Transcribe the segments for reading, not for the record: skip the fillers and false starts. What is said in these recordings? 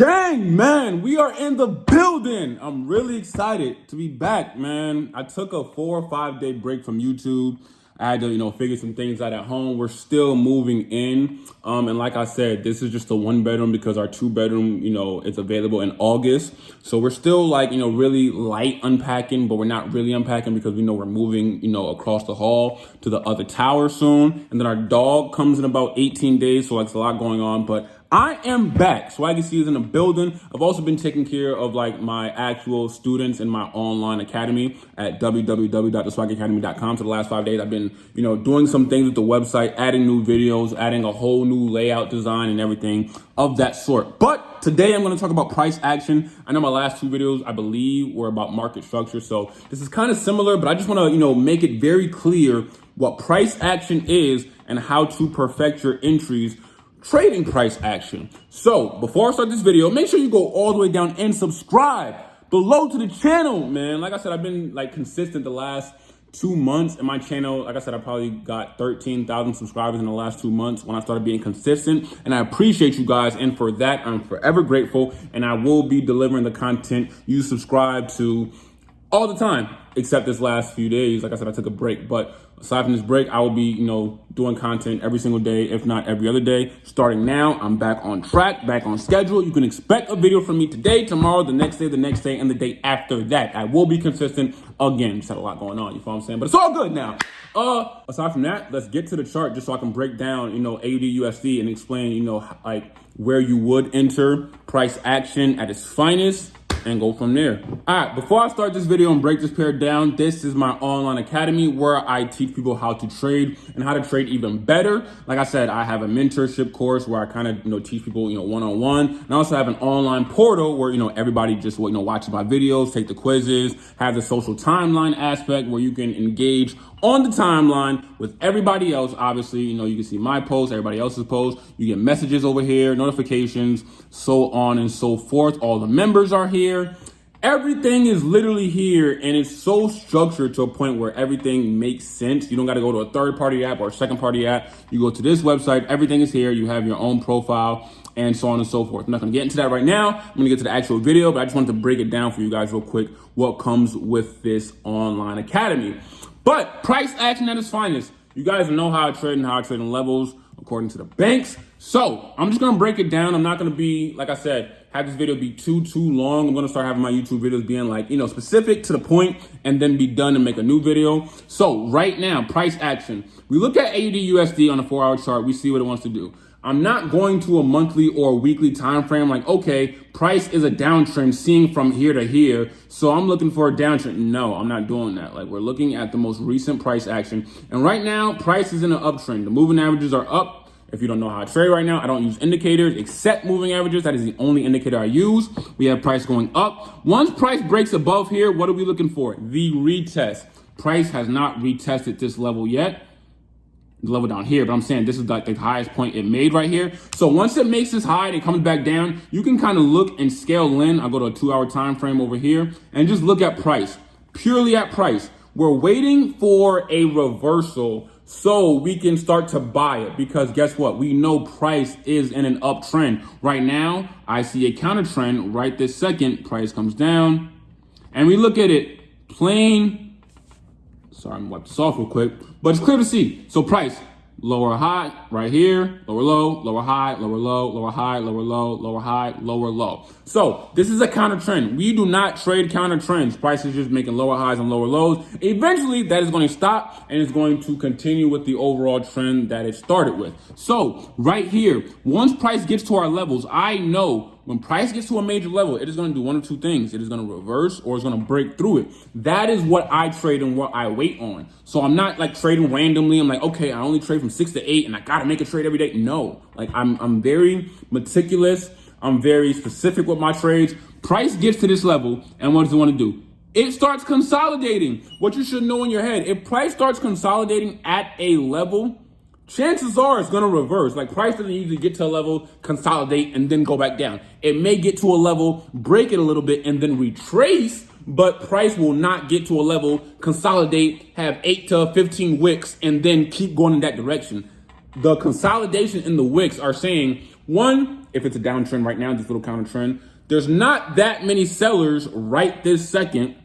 Gang, man, we are in the building. I'm really excited to be back, man. I took a 4 or 5 day break from YouTube. I had to, figure some things out at home. We're still moving in. And like I said, this is just a 1 bedroom because our 2 bedroom, it's available in August. So we're still really light unpacking, but we're not really unpacking because we know we're moving, across the hall to the other tower soon. And then our dog comes in about 18 days. So it's a lot going on, but I am back. Swaggy C is in the building. I've also been taking care of my actual students in my online academy at www.theswaggyacademy.com. For the last 5 days, I've been, doing some things with the website, adding new videos, adding a whole new layout design and everything of that sort. But today I'm going to talk about price action. I know my last 2 videos, I believe, were about market structure. So this is kind of similar, but I just want to, make it very clear what price action is and how to perfect your entries trading price action. So before I start this video, make sure you go all the way down and subscribe below to the channel, man. Like I said, I've been consistent the last 2 months in my channel. Like I said, I probably got 13,000 subscribers in the last 2 months when I started being consistent. And I appreciate you guys. And for that, I'm forever grateful. And I will be delivering the content you subscribe to all the time, except this last few days. Like I said, I took a break, but aside from this break, I will be, doing content every single day, if not every other day. Starting now, I'm back on track, back on schedule. You can expect a video from me today, tomorrow, the next day, and the day after that. I will be consistent again. Just had a lot going on, you know what I'm saying? But it's all good now. Aside from that, let's get to the chart just so I can break down, AUD USD and explain, where you would enter price action at its finest and go from there. All right, before I start this video and break this pair down, this is my online academy where I teach people how to trade and how to trade even better. Like I said, I have a mentorship course where I kind of, teach people, one-on-one. And I also have an online portal where, everybody just, watches my videos, take the quizzes, have the social timeline aspect where you can engage on the timeline with everybody else. Obviously, you can see my posts, everybody else's posts. You get messages over here, notifications, so on and so forth. All the members are here. Everything is literally here, and it's so structured to a point where everything makes sense. You don't got to go to a third-party app or a second-party app. You go to this website, everything is here. You have your own profile and so on and so forth. I'm not going to get into that right now. I'm going to get to the actual video, but I just wanted to break it down for you guys real quick, what comes with this online academy. But price action at its finest. You guys know how I trade and how I trade in levels according to the banks. So I'm just going to break it down. I'm not going to be, like I said, have this video be too long. I'm going to start having my YouTube videos being specific to the point and then be done and make a new video. So right now, price action. We look at AUD USD on a 4-hour chart. We see what it wants to do. I'm not going to a monthly or weekly time frame okay, price is a downtrend seeing from here to here, so I'm looking for a downtrend. No, I'm not doing that. We're looking at the most recent price action. And right now, price is in an uptrend. The moving averages are up. If you don't know how I trade right now, I don't use indicators except moving averages. That is the only indicator I use. We have price going up. Once price breaks above here, what are we looking for? The retest. Price has not retested this level yet. The level down here, but I'm saying this is the highest point it made right here. So once it makes this high and it comes back down, you can kind of look and scale in. I'll go to a 2-hour time frame over here and just look at price, purely at price. We're waiting for a reversal so we can start to buy it, because guess what? We know price is in an uptrend. Right now, I see a counter trend right this second. Price comes down and we look at it plain. Sorry, I'm gonna wipe this off real quick, but it's clear to see. So price, lower high right here, lower low, lower high, lower low, lower high, lower low, lower high, lower low. So this is a counter trend. We do not trade counter trends. Price is just making lower highs and lower lows. Eventually that is going to stop and it's going to continue with the overall trend that it started with. So right here, once price gets to our levels, I know when price gets to a major level, it is going to do one of two things. It is going to reverse or it's going to break through it. That is what I trade and what I wait on. So I'm not trading randomly. I'm okay, I only trade from 6 to 8 and I got to make a trade every day. No, I'm very meticulous. I'm very specific with my trades. Price gets to this level and what does it want to do? It starts consolidating. What you should know in your head, if price starts consolidating at a level, chances are it's going to reverse. Price doesn't usually get to a level, consolidate, and then go back down. It may get to a level, break it a little bit, and then retrace, but price will not get to a level, consolidate, have 8 to 15 wicks, and then keep going in that direction. The consolidation in the wicks are saying, one, if it's a downtrend right now, this little counter trend. There's not that many sellers right this second.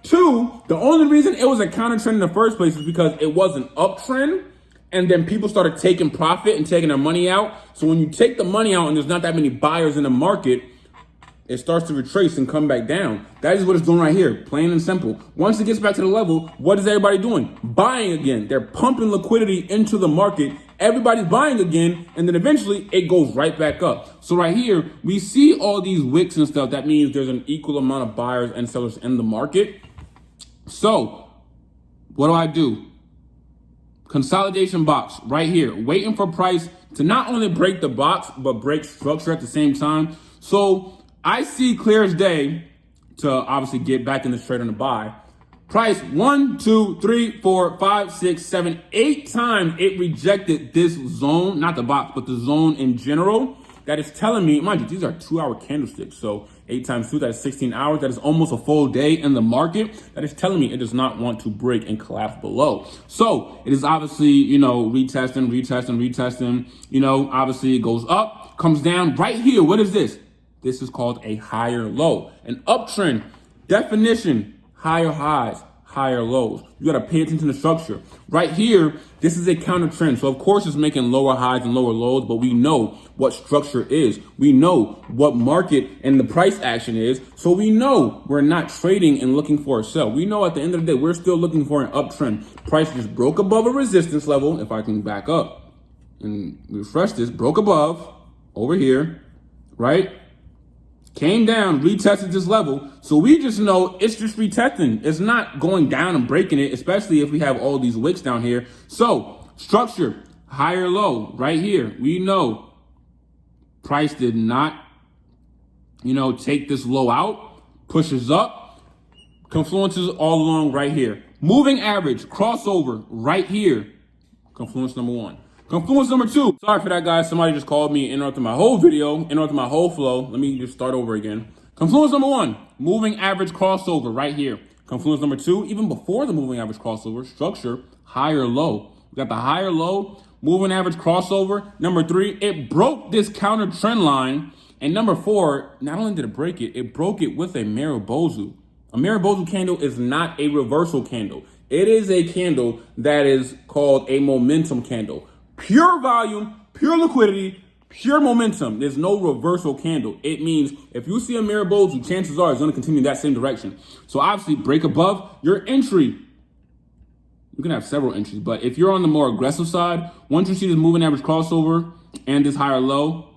Two, the only reason it was a counter trend in the first place is because it was an uptrend, and then people started taking profit and taking their money out. So when you take the money out and there's not that many buyers in the market, it starts to retrace and come back down. That is what it's doing right here, plain and simple. Once it gets back to the level, what is everybody doing? Buying again. They're pumping liquidity into the market. Everybody's buying again, and then eventually it goes right back up. So right here, we see all these wicks and stuff. That means there's an equal amount of buyers and sellers in the market. So what do? Consolidation box right here, waiting for price to not only break the box, but break structure at the same time. So I see clear as day to obviously get back in this trade on the buy. Price 1, 2, 3, 4, 5, 6, 7, 8 times it rejected this zone, not the box, but the zone in general. That is telling me, mind you, these are 2-hour candlesticks. So 8 times 2, that is 16 hours. That is almost a full day in the market. That is telling me it does not want to break and collapse below. So it is obviously, retesting. Obviously it goes up, comes down right here. What is this? This is called a higher low. An uptrend, definition, higher highs, higher lows. You gotta pay attention to the structure. Right here, this is a counter trend. So of course it's making lower highs and lower lows, but we know what structure is. We know what market and the price action is. So we know we're not trading and looking for a sell. We know at the end of the day, we're still looking for an uptrend. Price just broke above a resistance level. If I can back up and refresh this, broke above over here, right? Came down, retested this level. So we just know it's just retesting. It's not going down and breaking it, especially if we have all these wicks down here. So structure, higher low right here. We know price did not, take this low out, pushes up, confluences all along right here. Moving average, crossover right here. Confluence number 1. Confluence number 2. Sorry for that, guys. Somebody just called me, interrupted my whole video, interrupted my whole flow. Let me just start over again. Confluence number 1, moving average crossover right here. Confluence number 2, even before the moving average crossover, structure, higher low. We got the higher low, moving average crossover. Number 3, it broke this counter trend line. And number 4, not only did it break it, it broke it with a Maribozu. A Maribozu candle is not a reversal candle. It is a candle that is called a momentum candle. Pure volume, pure liquidity, pure momentum. There's no reversal candle. It means if you see a Maribozu, chances are it's going to continue that same direction. So obviously break above your entry. You can have several entries, but if you're on the more aggressive side, once you see this moving average crossover and this higher low,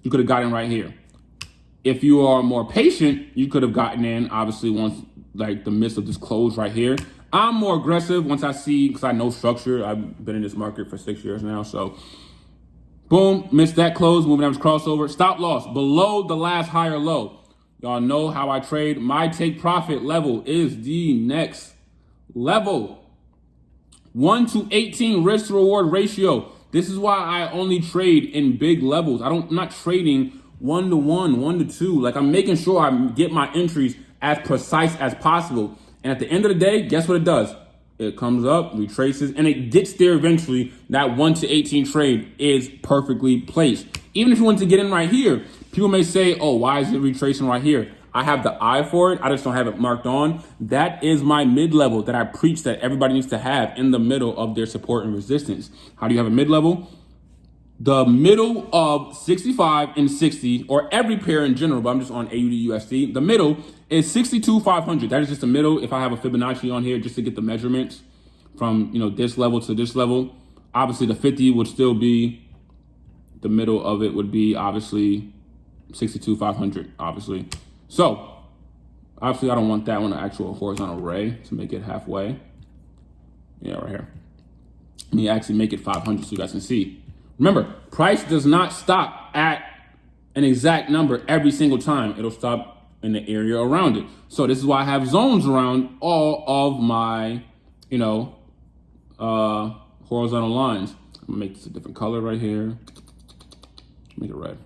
you could have gotten right here. If you are more patient, you could have gotten in, obviously, once like the midst of this close right here. I'm more aggressive once I see, because I know structure. I've been in this market for 6 years now. So boom, missed that close, moving average crossover. Stop loss below the last higher low. Y'all know how I trade. My take profit level is the next level. 1 to 18 risk to reward ratio. This is why I only trade in big levels. I'm not trading 1 to 1, 1 to 2. Like I'm making sure I get my entries as precise as possible. And at the end of the day, guess what it does? It comes up, retraces, and it gets there eventually. That 1 to 18 trade is perfectly placed. Even if you want to get in right here, people may say, oh, why is it retracing right here? I have the eye for it. I just don't have it marked on. That is my mid-level that I preach that everybody needs to have in the middle of their support and resistance. How do you have a mid-level? The middle of 65 and 60, or every pair in general, but I'm just on AUD/USD. The middle is 62,500. That is just the middle. If I have a Fibonacci on here just to get the measurements from this level to this level, obviously the 50 would still be, the middle of it would be obviously 62,500, obviously. So obviously I don't want that one, an actual horizontal ray to make it halfway. Yeah, right here. Let me actually make it 500 so you guys can see. Remember, price does not stop at an exact number every single time. It'll stop in the area around it. So this is why I have zones around all of my, horizontal lines. I'm gonna make this a different color right here. Make it red.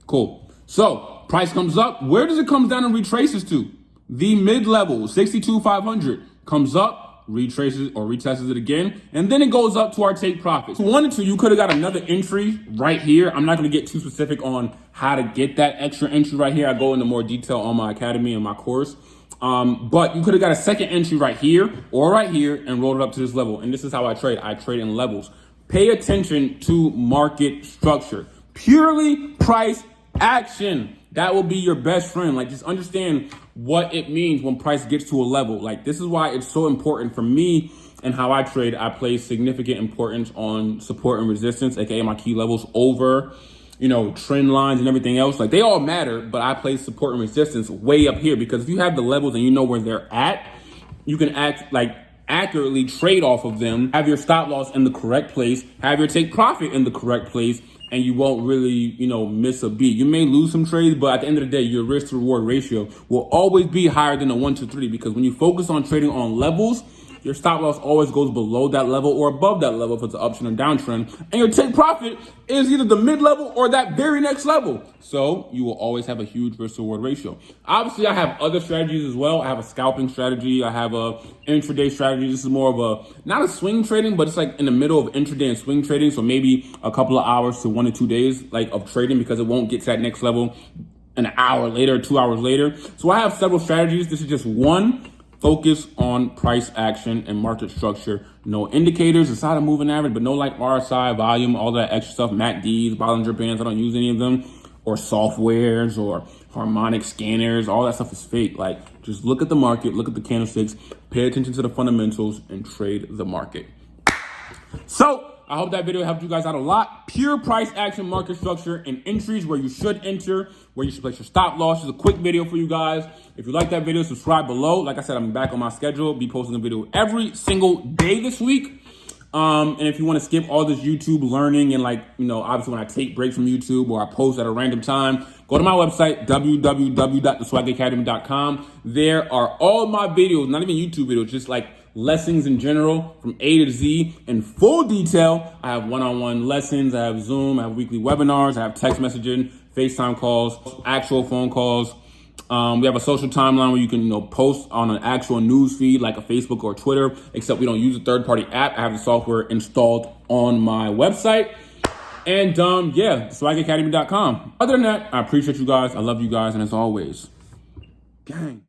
Cool. So price comes up. Where does it come down and retraces to? The mid-level, 62,500, comes up, retraces or retests it again, and then it goes up to our take profit. If you wanted to, you could have got another entry right here. I'm not going to get too specific on how to get that extra entry right here. I go into more detail on my academy and my course. But you could have got a second entry right here or right here and rolled it up to this level. And this is how I trade. I trade in levels. Pay attention to market structure. Purely price action. That will be your best friend. Like, just understand what it means when price gets to a level. Like, this is why it's so important for me and how I trade. I place significant importance on support and resistance, aka my key levels, over, you know, trend lines and everything else. Like, they all matter, but I place support and resistance way up here, because if you have the levels and you know where they're at, you can accurately trade off of them, have your stop loss in the correct place, have your take profit in the correct place, and you won't really, you know, miss a beat. You may lose some trades, but at the end of the day, your risk to reward ratio will always be higher than a 1-to-3, because when you focus on trading on levels, your stop loss always goes below that level or above that level if it's an uptrend or downtrend. And your take profit is either the mid-level or that very next level. So you will always have a huge risk to reward ratio. Obviously, I have other strategies as well. I have a scalping strategy. I have a intraday strategy. This is more of a, not a swing trading, but it's like in the middle of intraday and swing trading. So maybe a couple of hours to 1 to 2 days like of trading, because it won't get to that next level an hour later, 2 hours later. So I have several strategies. This is just one. Focus on price action and market structure. No indicators, it's not a moving average, but no like RSI, volume, all that extra stuff, MACDs, Bollinger Bands. I don't use any of them, or softwares or harmonic scanners. All that stuff is fake. Like, just look at the market, look at the candlesticks, pay attention to the fundamentals, and trade the market. So I hope that video helped you guys out a lot. Pure price action, market structure, and entries where you should enter, where you should place your stop loss. Just a quick video for you guys. If you like that video, subscribe below. Like I said, I'm back on my schedule. Be posting a video every single day this week. And if you want to skip all this YouTube learning and, like, you know, obviously when I take breaks from YouTube or I post at a random time, go to my website, www.theswaggyacademy.com. There are all my videos, not even YouTube videos, just like lessons in general from A to Z in full detail. I have one-on-one lessons. I have Zoom. I have weekly webinars. I have text messaging, FaceTime calls, actual phone calls. We have a social timeline where you can, you know, post on an actual news feed like a Facebook or Twitter, except we don't use a third-party app. I have the software installed on my website. And yeah, swaggyacademy.com. Other than that, I appreciate you guys. I love you guys. And as always, gang.